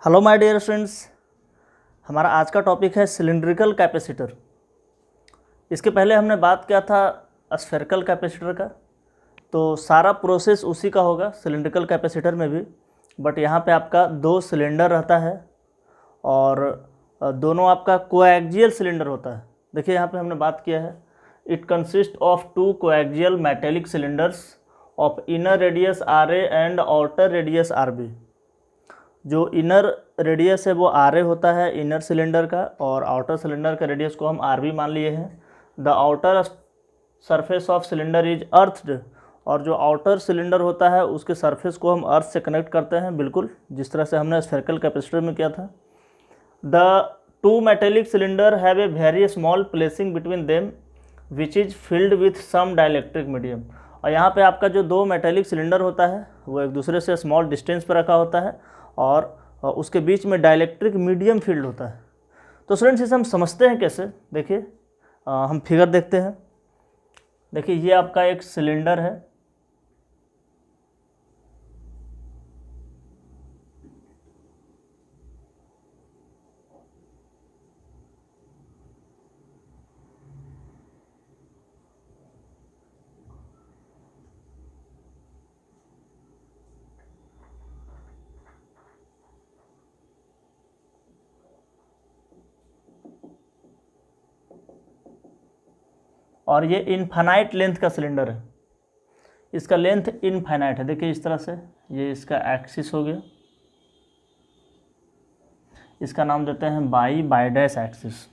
Hello my dear friends, हमारा आज का टॉपिक है सिलिंड्रिकल कैपेसिटर। इसके पहले हमने बात किया था स्फेरिकल कैपेसिटर का, तो सारा प्रोसेस उसी का होगा सिलिंड्रिकल कैपेसिटर में भी। बट यहाँ पे आपका दो सिलेंडर रहता है और दोनों आपका कोएक्सियल सिलेंडर होता है। देखिए यहाँ पे हमने बात किया है, it consist of two coaxial metallic cylinders of inner radius R A and outer radius R B. जो इनर रेडियस है वो आर ए होता है इनर सिलेंडर का, और आउटर सिलेंडर का रेडियस को हम आर बी मान लिए हैं। The outer surface of cylinder is earthed, और जो आउटर सिलेंडर होता है उसके सरफेस को हम अर्थ से कनेक्ट करते हैं, बिल्कुल जिस तरह से हमने स्फेरिकल कैपेसिटर में किया था। The two metallic cylinder have a very small spacing between them which is filled with some dielectric medium. और यहाँ पे आपका जो दो मेटेलिक सिलेंडर होता है वो एक दूसरे से स्मॉल डिस्टेंस पर रखा होता है और उसके बीच में डाइलेक्ट्रिक मीडियम फील्ड होता है। तो स्टूडेंट्स इसे हम समझते हैं कैसे, देखिए हम फिगर देखते हैं। देखिए ये आपका एक सिलेंडर है, और ये इनफाइनाइट लेंथ का सिलेंडर है। इसका लेंथ इनफाइनाइट है। देखिए इस तरह से ये इसका एक्सिस हो गया, इसका नाम देते हैं बाई डैश एक्सिस।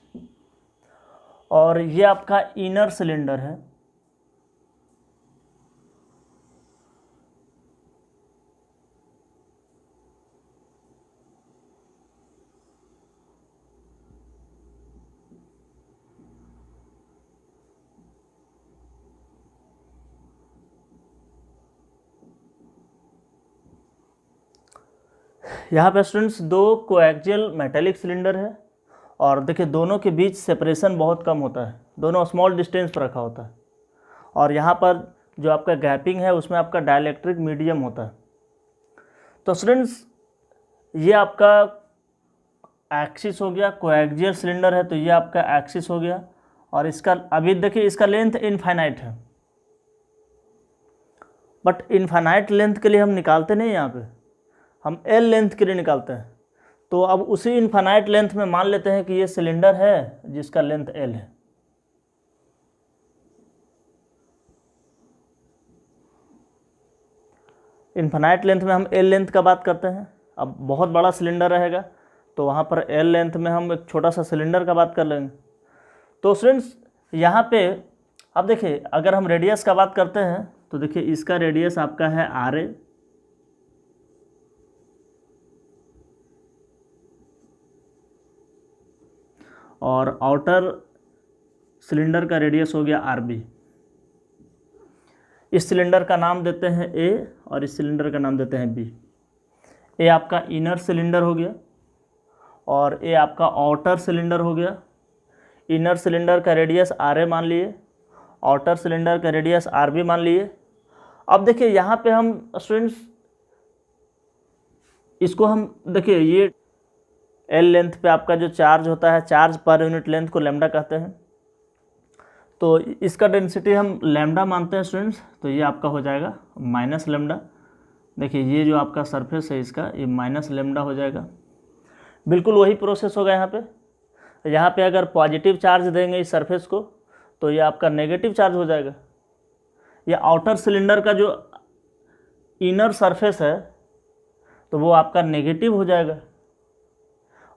और ये आपका इनर सिलेंडर है, यहाँ पे स्टूडेंट्स दो कोएक्सियल मेटेलिक सिलेंडर है और देखिए दोनों के बीच सेपरेशन बहुत कम होता है, दोनों स्मॉल डिस्टेंस पर रखा होता है। और यहाँ पर जो आपका गैपिंग है उसमें आपका डाइलेक्ट्रिक मीडियम होता है। तो स्टूडेंट्स ये आपका एक्सिस हो गया, कोएक्सियल सिलेंडर है तो ये आपका एक्सिस हो गया। और इसका अभी देखिए इसका लेंथ इनफाइनाइट है, बट इनफाइनाइट लेंथ के लिए हम निकालते नहीं, यहाँ पे हम एल लेंथ के लिए निकालते हैं। तो अब उसी इनफाइनाइट लेंथ में मान लेते हैं कि ये सिलेंडर है जिसका लेंथ एल है। इनफाइनाइट लेंथ में हम एल लेंथ का बात करते हैं। अब बहुत बड़ा सिलेंडर रहेगा तो वहाँ पर एल लेंथ में हम एक छोटा सा सिलेंडर का बात कर लेंगे। तो स्टूडेंट्स यहाँ पे अब देखिए अगर हम रेडियस का बात करते हैं तो देखिए इसका रेडियस आपका है आर ए, और आउटर सिलेंडर का रेडियस हो गया आर बी। इस सिलेंडर का नाम देते हैं ए और इस सिलेंडर का नाम देते हैं बी। ए आपका इनर सिलेंडर हो गया और ए आपका आउटर सिलेंडर हो गया। इनर सिलेंडर का रेडियस आर ए मान लिए, आउटर सिलेंडर का रेडियस आर बी मान लिए। अब देखिए यहाँ पे हम स्टूडेंट्स इसको हम देखिए ये एल लेंथ पे आपका जो चार्ज होता है, चार्ज पर यूनिट लेंथ को लैम्डा कहते हैं। तो इसका डेंसिटी हम लैम्डा मानते हैं स्टूडेंट्स, तो ये आपका हो जाएगा माइनस लैम्डा। देखिए ये जो आपका सरफेस है इसका ये माइनस लैम्डा हो जाएगा। बिल्कुल वही प्रोसेस होगा यहाँ पे। यहाँ पे अगर पॉजिटिव चार्ज देंगे इस सरफेस को तो ये आपका नेगेटिव चार्ज हो जाएगा। ये आउटर सिलेंडर का जो इनर सरफेस है तो वो आपका नेगेटिव हो जाएगा,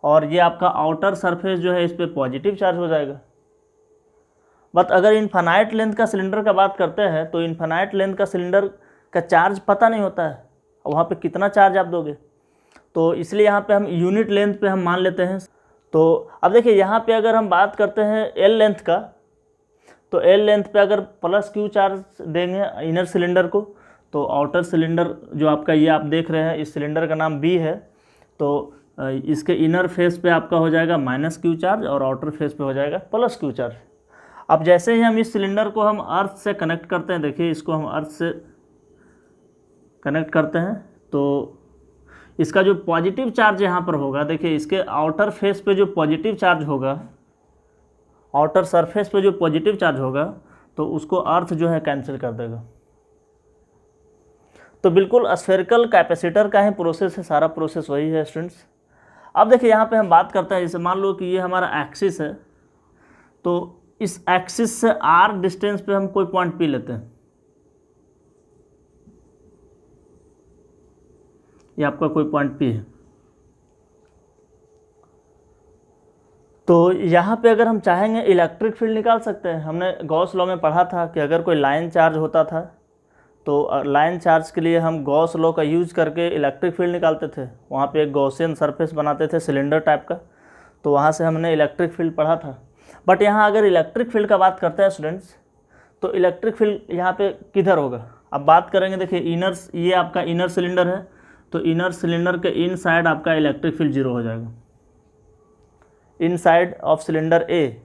और ये आपका आउटर सरफेस जो है इस पर पॉजिटिव चार्ज हो जाएगा। बट अगर इनफाइनाइट लेंथ का सिलेंडर का बात करते हैं तो इनफाइनाइट लेंथ का सिलेंडर का चार्ज पता नहीं होता है, वहाँ पे कितना चार्ज आप दोगे, तो इसलिए यहाँ पे हम यूनिट लेंथ पे हम मान लेते हैं। तो अब देखिए यहाँ पे अगर हम बात करते हैं एल लेंथ का, तो एल लेंथ पे अगर प्लस क्यू चार्ज देंगे इनर सिलेंडर को, तो आउटर सिलेंडर जो आपका ये आप देख रहे हैं इस सिलेंडर का नाम बी है, तो इसके इनर फेस पे आपका हो जाएगा माइनस क्यू चार्ज और आउटर फेस पे हो जाएगा प्लस क्यू चार्ज। अब जैसे ही हम इस सिलेंडर को हम अर्थ से कनेक्ट करते हैं, देखिए इसको हम अर्थ से कनेक्ट करते हैं तो इसका जो पॉजिटिव चार्ज यहाँ पर होगा, देखिए इसके आउटर फेस पे जो पॉजिटिव चार्ज होगा, आउटर सरफेस पे जो पॉजिटिव चार्ज होगा, तो उसको अर्थ जो है कैंसिल कर देगा। तो बिल्कुल स्फेरिकल कैपेसिटर का ही प्रोसेस है, सारा प्रोसेस वही है स्टूडेंट्स। अब देखिए यहाँ पे हम बात करते हैं, जैसे मान लो कि ये हमारा एक्सिस है, तो इस एक्सिस से आर डिस्टेंस पे हम कोई पॉइंट पी लेते हैं, ये आपका कोई पॉइंट पी है। तो यहाँ पे अगर हम चाहेंगे इलेक्ट्रिक फील्ड निकाल सकते हैं। हमने गॉस लॉ में पढ़ा था कि अगर कोई लाइन चार्ज होता था तो लाइन चार्ज के लिए हम गॉस लॉ का यूज करके इलेक्ट्रिक फील्ड निकालते थे। वहाँ पे एक गॉसियन सरफेस बनाते थे सिलेंडर टाइप का, तो वहाँ से हमने इलेक्ट्रिक फील्ड पढ़ा था। बट यहाँ अगर इलेक्ट्रिक फील्ड का बात करते हैं स्टूडेंट्स, तो इलेक्ट्रिक फील्ड यहाँ पे किधर होगा। अब बात करेंगे, देखिए इनर, ये आपका इनर सिलेंडर है, तो इनर सिलेंडर के इन साइड आपका इलेक्ट्रिक फील्ड जीरो हो जाएगा। इन साइड ऑफ सिलेंडर ए,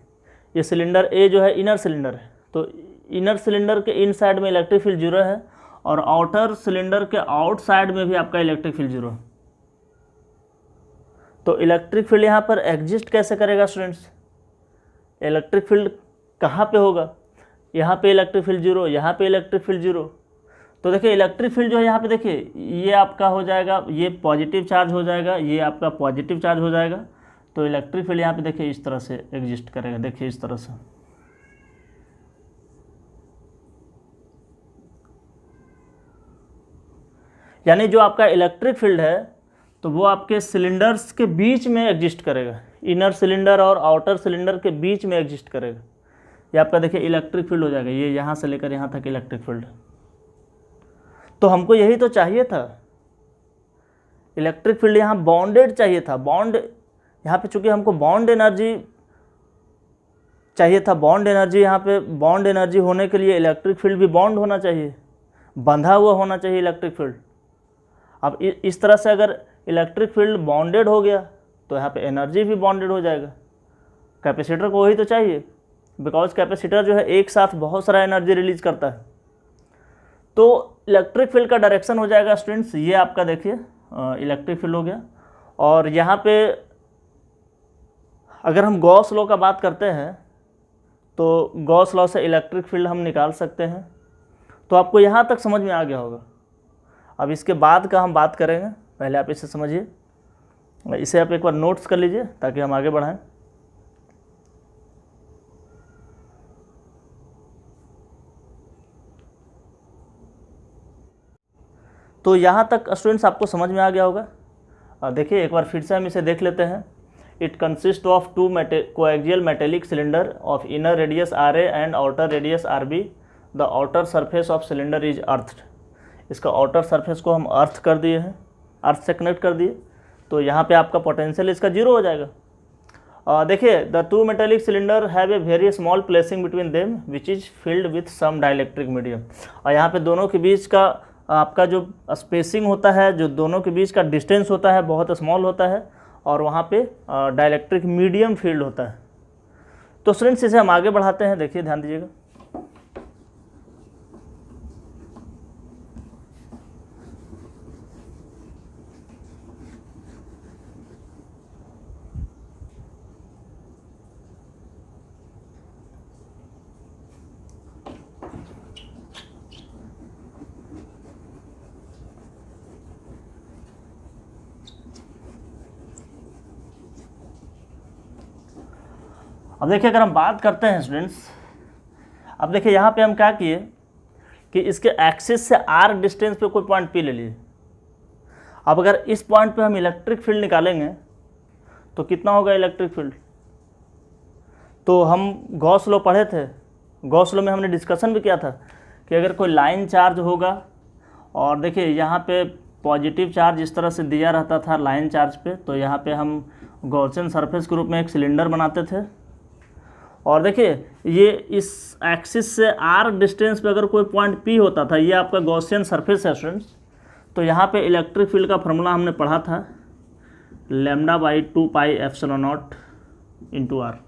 ये सिलेंडर ए जो है इनर सिलेंडर है, तो इनर सिलेंडर के इन साइड में इलेक्ट्रिक फील्ड जीरो है, और आउटर सिलेंडर के आउट साइड में भी आपका इलेक्ट्रिक फील्ड जीरो है। तो इलेक्ट्रिक फील्ड यहाँ पर एग्जिस्ट कैसे करेगा स्टूडेंट्स, इलेक्ट्रिक फील्ड कहाँ पे होगा, यहाँ पे इलेक्ट्रिक फील्ड जीरो, यहाँ पे इलेक्ट्रिक फील्ड जीरो। तो देखिए इलेक्ट्रिक फील्ड जो है यहाँ पे, देखिए ये आपका हो जाएगा, ये पॉजिटिव चार्ज हो जाएगा, ये आपका पॉजिटिव चार्ज हो जाएगा। तो इलेक्ट्रिक फील्ड यहाँ पे देखिए इस तरह से एग्जिस्ट करेगा, देखिए इस तरह से। यानी जो आपका इलेक्ट्रिक फील्ड है तो वो आपके सिलेंडर्स के बीच में एग्जिस्ट करेगा, इनर सिलेंडर और आउटर सिलेंडर के बीच में एग्जिस्ट करेगा। ये आपका देखिए इलेक्ट्रिक फील्ड हो जाएगा, ये यहाँ से लेकर यहाँ तक इलेक्ट्रिक फील्ड। तो हमको यही तो चाहिए था, इलेक्ट्रिक फील्ड यहाँ बॉन्डेड चाहिए था। बॉन्ड यहाँ पे चूंकि हमको बॉन्ड एनर्जी चाहिए था, बॉन्ड एनर्जी यहाँ पे, बॉन्ड एनर्जी होने के लिए इलेक्ट्रिक फील्ड भी बॉन्ड होना चाहिए, बंधा हुआ होना चाहिए इलेक्ट्रिक फील्ड। अब इस तरह से अगर इलेक्ट्रिक फील्ड बॉन्डेड हो गया तो यहाँ पे एनर्जी भी बॉन्डेड हो जाएगा। कैपेसिटर को वही तो चाहिए, बिकॉज कैपेसिटर जो है एक साथ बहुत सारा एनर्जी रिलीज करता है। तो इलेक्ट्रिक फील्ड का डायरेक्शन हो जाएगा स्टूडेंट्स, ये आपका देखिए इलेक्ट्रिक फील्ड हो गया। और यहाँ पे अगर हम गॉस लॉ का बात करते हैं तो गॉस लॉ से इलेक्ट्रिक फील्ड हम निकाल सकते हैं। तो आपको यहाँ तक समझ में आ गया होगा। अब इसके बाद का हम बात करेंगे, पहले आप इसे समझिए, इसे आप एक बार नोट्स कर लीजिए ताकि हम आगे बढ़ाएं। तो यहाँ तक स्टूडेंट्स आपको समझ में आ गया होगा। देखिए एक बार फिर से हम इसे देख लेते हैं। It consist of two coaxial metallic cylinder of inner radius R A and outer radius R B. The outer surface of cylinder is earthed. इसका आउटर सरफेस को हम अर्थ कर दिए हैं, अर्थ से कनेक्ट कर दिए, तो यहाँ पे आपका पोटेंशियल इसका जीरो हो जाएगा। देखिए the two metallic cylinder have a very small spacing between them which is filled with some dielectric medium. और यहाँ पे दोनों के बीच का आपका जो स्पेसिंग होता है, जो दोनों के बीच का डिस्टेंस होता है, बहुत स्मॉल होता है, और वहाँ पे डाइलेक्ट्रिक मीडियम फील्ड होता है। तो स्टूडेंट्स इसे हम आगे बढ़ाते हैं, देखिए ध्यान दीजिएगा। अब देखिए अगर हम बात करते हैं स्टूडेंट्स, अब देखिए यहाँ पे हम क्या किए कि इसके एक्सिस से आर डिस्टेंस पे कोई पॉइंट पी ले लिए। अब अगर इस पॉइंट पे हम इलेक्ट्रिक फील्ड निकालेंगे तो कितना होगा इलेक्ट्रिक फील्ड। तो हम गॉस लॉ पढ़े थे, गॉस लॉ में हमने डिस्कशन भी किया था कि अगर कोई लाइन चार्ज होगा और देखिए यहाँ पे पॉजिटिव चार्ज इस तरह से दिया रहता था लाइन चार्ज पे, तो यहाँ पे हम गॉसियन सरफेस के रूप में एक सिलेंडर बनाते थे। और देखिए ये इस एक्सिस से आर डिस्टेंस पे अगर कोई पॉइंट पी होता था, ये आपका गॉसियन सरफेस है स्टूडेंट्स, तो यहाँ पे इलेक्ट्रिक फील्ड का फॉर्मूला हमने पढ़ा था λ/2 pi epsilon naught into R.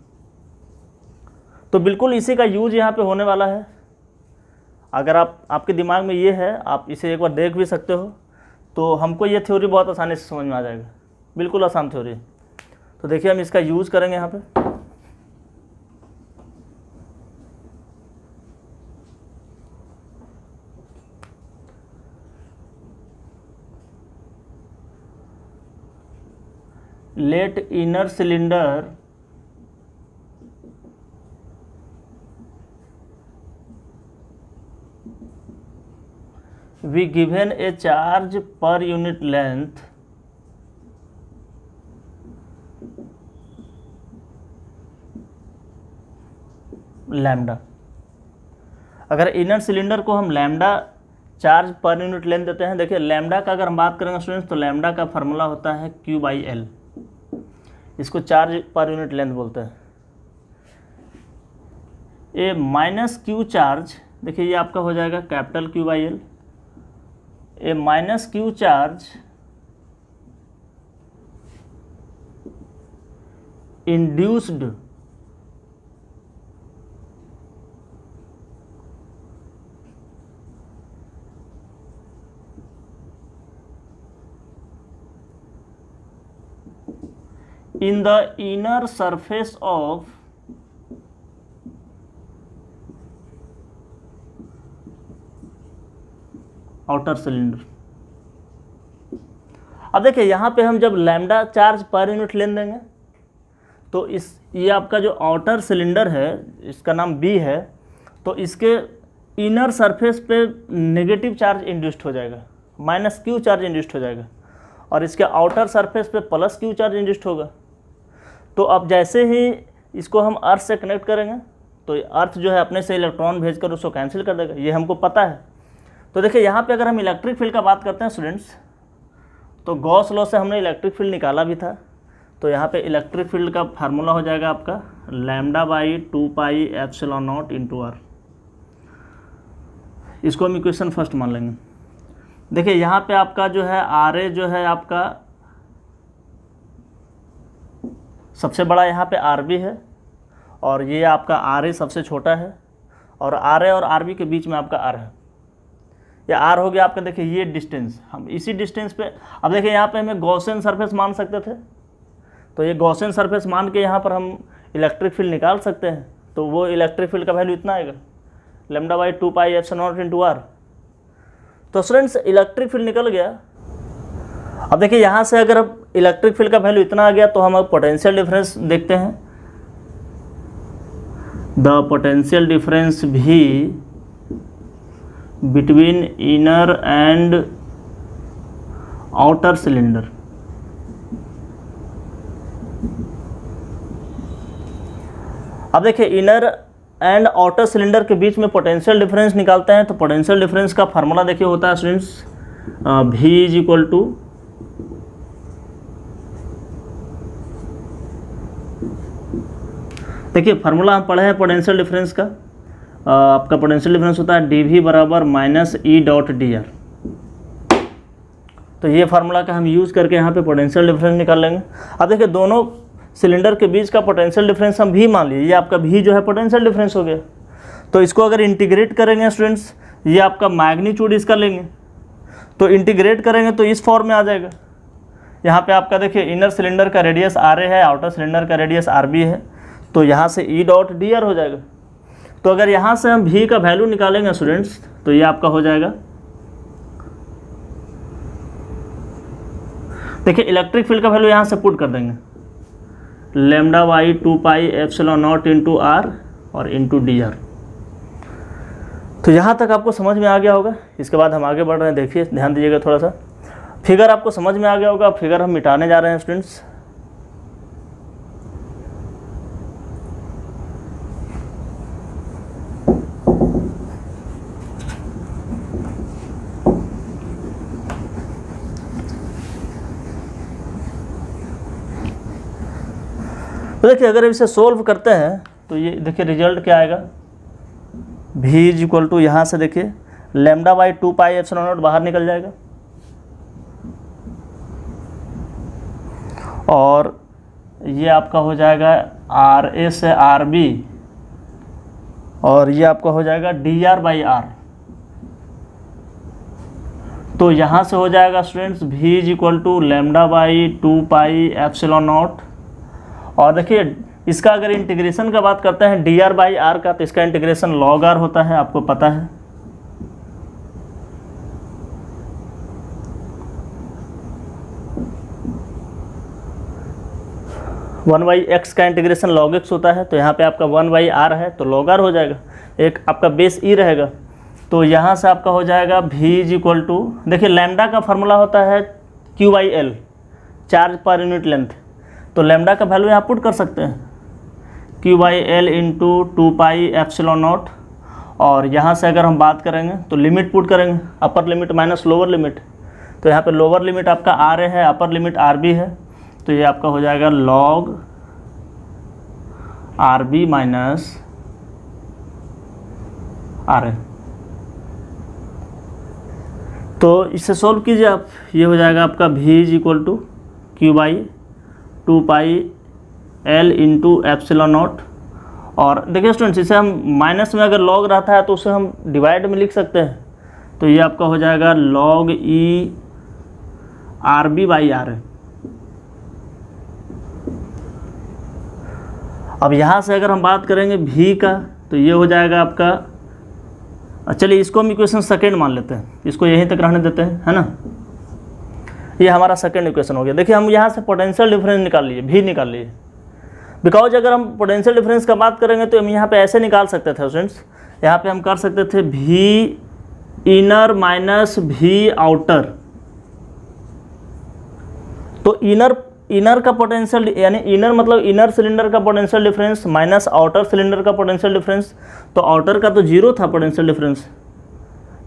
तो बिल्कुल इसी का यूज यहाँ पे होने वाला है। अगर आपके दिमाग में ये है, आप इसे एक बार देख भी सकते हो। तो हमको ये थ्योरी बहुत आसानी से समझ में आ जाएगा, बिल्कुल आसान थ्योरी है। तो देखिए हम इसका यूज़ करेंगे यहाँ पे। Let inner cylinder we given a charge per unit length lambda. अगर इनर सिलेंडर को हम lambda charge per unit length देते हैं, देखिए लैम्डा का अगर हम बात करेंगे स्टूडेंट्स तो लैम्डा का फार्मूला होता है Q/L, इसको चार्ज पर यूनिट लेंथ बोलते हैं। ए माइनस क्यू चार्ज, देखिए ये आपका हो जाएगा capital Q/L। A minus Q charge induced in the inner surface of outer cylinder. अब देखिए यहाँ पे हम जब lambda charge per unit length देंगे तो ये आपका जो आउटर सिलेंडर है, इसका नाम बी है, तो इसके इनर सरफेस पे नेगेटिव चार्ज इंड्यूस्ड हो जाएगा, माइनस क्यू चार्ज इंड्यूस्ड हो जाएगा, और इसके आउटर सरफेस पे प्लस क्यू चार्ज इंड्यूस्ड होगा। तो अब जैसे ही इसको हम अर्थ से कनेक्ट करेंगे तो अर्थ जो है अपने से इलेक्ट्रॉन भेजकर उसको कैंसिल कर देगा, ये हमको पता है। तो देखिए यहाँ पे अगर हम इलेक्ट्रिक फील्ड का बात करते हैं स्टूडेंट्स, तो गॉस लॉ से हमने इलेक्ट्रिक फील्ड निकाला भी था। तो यहाँ पे इलेक्ट्रिक फील्ड का फार्मूला हो जाएगा आपका λ/2πε0 इंटू आर। इसको हम इक्वेशन फर्स्ट मान लेंगे। देखिए यहाँ पे आपका जो है आर ए जो है आपका सबसे बड़ा, यहाँ पे आर बी है, और ये आपका आर ए सबसे छोटा है, और आर ए और आर बी के बीच में आपका आर है। ये आर हो गया आपका, देखिए ये डिस्टेंस, हम इसी डिस्टेंस पे, अब देखिए यहाँ पे हमें गॉसियन सरफेस मान सकते थे, तो ये गॉसियन सरफेस मान के यहाँ पर हम इलेक्ट्रिक फील्ड निकाल सकते हैं। तो वो इलेक्ट्रिक फील्ड का वैल्यू इतना आएगा λ/2πε0 इंटू आर। तो स्टूडेंट्स इलेक्ट्रिक फील्ड निकल गया। अब देखिए यहाँ से अगर अब इलेक्ट्रिक फील्ड का वैल्यू इतना आ गया तो हम अब पोटेंशियल डिफरेंस देखते हैं। द पोटेंशियल डिफरेंस भी between inner and outer cylinder. अब देखिए इनर एंड आउटर सिलेंडर के बीच में पोटेंशियल डिफरेंस निकालते हैं। तो पोटेंशियल डिफरेंस का फार्मूला देखिए होता है students V is equal to देखिए फार्मूला हम पढ़े हैं पोटेंशियल डिफरेंस का, आपका पोटेंशियल डिफरेंस होता है dV बराबर -E.dr। तो ये फार्मूला का हम यूज़ करके यहाँ पे पोटेंशियल डिफरेंस निकाल लेंगे। अब देखिए दोनों सिलेंडर के बीच का पोटेंशियल डिफरेंस हम V मान लीजिए, ये आपका V जो है पोटेंशियल डिफरेंस हो गया। तो इसको अगर इंटीग्रेट करेंगे स्टूडेंट्स, ये आपका मैग्नीट्यूड इसका लेंगे, तो इंटीग्रेट करेंगे तो इस फॉर्म में आ जाएगा। यहाँ पे आपका देखिए इनर सिलेंडर का रेडियस आर ए है, आउटर सिलेंडर का रेडियस आर बी है, तो यहाँ से E.dr हो जाएगा। तो अगर यहाँ से हम V का वैल्यू निकालेंगे स्टूडेंट्स तो ये आपका हो जाएगा, देखिए इलेक्ट्रिक फील्ड का वैल्यू यहाँ से पुट कर देंगे λ/2πε0 इंटू आर और इंटू dr। तो यहाँ तक आपको समझ में आ गया होगा। इसके बाद हम आगे बढ़ रहे हैं, देखिए ध्यान दीजिएगा थोड़ा सा। फिगर आपको समझ में आ गया होगा, फिगर हम मिटाने जा रहे हैं स्टूडेंट्स। तो देखिए अगर इसे सोल्व करते हैं तो ये देखिए रिजल्ट क्या आएगा, V इज इक्वल टू यहाँ से देखिए λ/2πε0 बाहर निकल जाएगा, और ये आपका हो जाएगा RA से RB, और ये आपका हो जाएगा dr/r। तो यहाँ से हो जाएगा students v is equal to lambda by 2 pi epsilon naught. और देखिए इसका अगर इंटीग्रेशन का बात करते हैं dr बाई r का, तो इसका इंटीग्रेशन log r होता है, आपको पता है। वन बाई एक्स का इंटीग्रेशन log x होता है, तो यहाँ पे आपका 1 बाई r है तो log r हो जाएगा, एक आपका बेस e रहेगा। तो यहाँ से आपका हो जाएगा v इज इक्वल टू, देखिए लैम्डा का फार्मूला होता है q by L, charge per unit length. तो लैम्डा का वैल्यू यहाँ पुट कर सकते हैं q by L into 2 pi epsilon naught. और यहाँ से अगर हम बात करेंगे तो लिमिट पुट करेंगे, upper limit minus lower limit. तो यहाँ पे लोअर लिमिट आपका आर ए है, अपर लिमिट आर बी है, तो ये आपका हो जाएगा log R B minus R A. तो इसे सॉल्व कीजिए आप, ये हो जाएगा आपका v is equal to Q by 2 pi L into epsilon naught. और देखिए स्टूडेंट्स, इसे हम माइनस में अगर लॉग रहता है तो उसे हम डिवाइड में लिख सकते हैं। तो ये आपका हो जाएगा log E R B by R A. अब यहाँ से अगर हम बात करेंगे v का, तो ये हो जाएगा आपका, चलिए इसको हम इक्वेशन सेकेंड मान लेते हैं, इसको यहीं तक रहने देते हैं, है ना। ये हमारा सेकेंड इक्वेशन हो गया। देखिए हम यहाँ से पोटेंशियल डिफरेंस निकाल लिए, v निकाल लिए। बिकॉज अगर हम पोटेंशियल डिफरेंस का बात करेंगे तो हम यहाँ पे ऐसे निकाल सकते थे स्टूडेंट्स, यहाँ पे हम कर सकते थे v inner minus v outer. तो इनर का पोटेंशियल, यानी इनर मतलब इनर सिलेंडर का potential difference minus outer cylinder का पोटेंशियल डिफरेंस। तो आउटर का तो जीरो था पोटेंशियल डिफरेंस,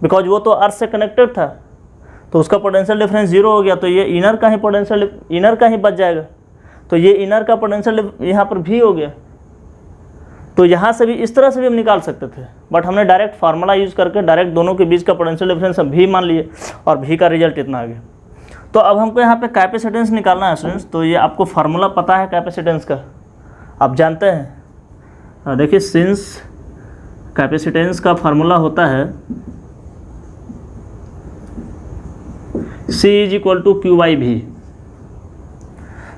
बिकॉज वो तो अर्थ से कनेक्टेड था, तो उसका पोटेंशियल डिफरेंस जीरो हो गया। तो ये इनर का ही पोटेंशियल, इनर का ही बच जाएगा। तो ये इनर का पोटेंशियल यहाँ पर भी हो गया। तो यहाँ से भी इस तरह से भी हम निकाल सकते थे, बट हमने डायरेक्ट फार्मूला यूज़ करके डायरेक्ट दोनों के बीच का पोटेंशियल डिफरेंस हम भी मान लिए, और भी का रिजल्ट इतना आ गया। तो अब हमको यहाँ पे कैपेसिटेंस निकालना है स्टूडेंट्स। तो ये आपको फार्मूला पता है कैपेसिटेंस का, आप जानते हैं। देखिए सिंस कैपेसिटेंस का फार्मूला होता है C is equal to Q by V,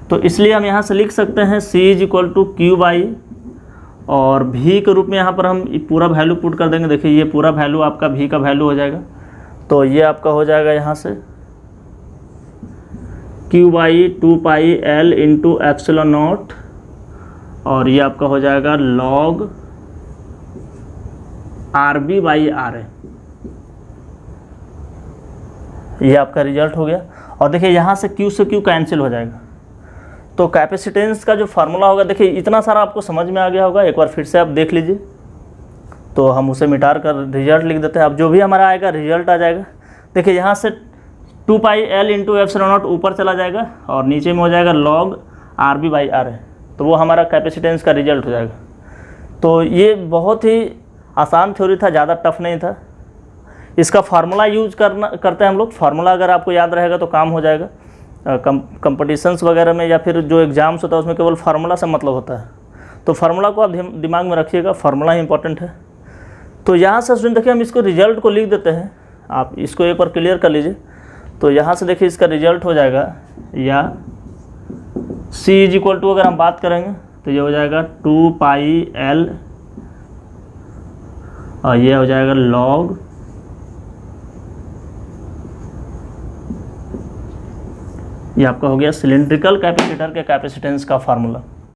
तो इसलिए हम यहाँ से लिख सकते हैं C is equal to Q by, और v के रूप में यहाँ पर हम पूरा वैल्यू पुट कर देंगे। देखिए ये पूरा वैल्यू आपका v का वैल्यू हो जाएगा। तो ये आपका हो जाएगा यहाँ से q by 2 pi L into epsilon naught, और ये आपका हो जाएगा log R B by R A. ये आपका रिजल्ट हो गया। और देखिए यहाँ से q से q कैंसिल हो जाएगा। तो कैपेसिटेंस का जो फार्मूला होगा, देखिए इतना सारा आपको समझ में आ गया होगा, एक बार फिर से आप देख लीजिए। तो हम उसे मिटा कर रिजल्ट लिख देते हैं। अब जो भी हमारा आएगा रिजल्ट आ जाएगा। देखिए यहाँ से 2 pi L into epsilon naught ऊपर चला जाएगा, और नीचे में हो जाएगा log R B by R A. तो वो हमारा कैपेसिटेंस का रिजल्ट हो जाएगा। तो ये बहुत ही आसान थ्योरी था, ज़्यादा टफ नहीं था। इसका फार्मूला यूज करते हैं हम लोग। फार्मूला अगर आपको याद रहेगा तो काम हो जाएगा। कंपटीशंस वगैरह में या फिर जो एग्ज़ाम्स होता है उसमें केवल फार्मूला से मतलब होता है। तो फार्मूला को आप दिमाग में रखिएगा, फार्मूला ही इंपॉर्टेंट है। तो यहाँ से स्टूडेंट देखिए हम इसको रिजल्ट को लिख देते हैं, आप इसको एक बार क्लियर कर लीजिए। तो यहाँ से देखिए इसका रिजल्ट हो जाएगा, या C इज इक्वल टू अगर हम बात करेंगे तो ये हो जाएगा 2 पाई एल, और ये हो जाएगा log ये आपका हो गया सिलेंड्रिकल कैपेसिटर के कैपेसिटेंस का फार्मूला।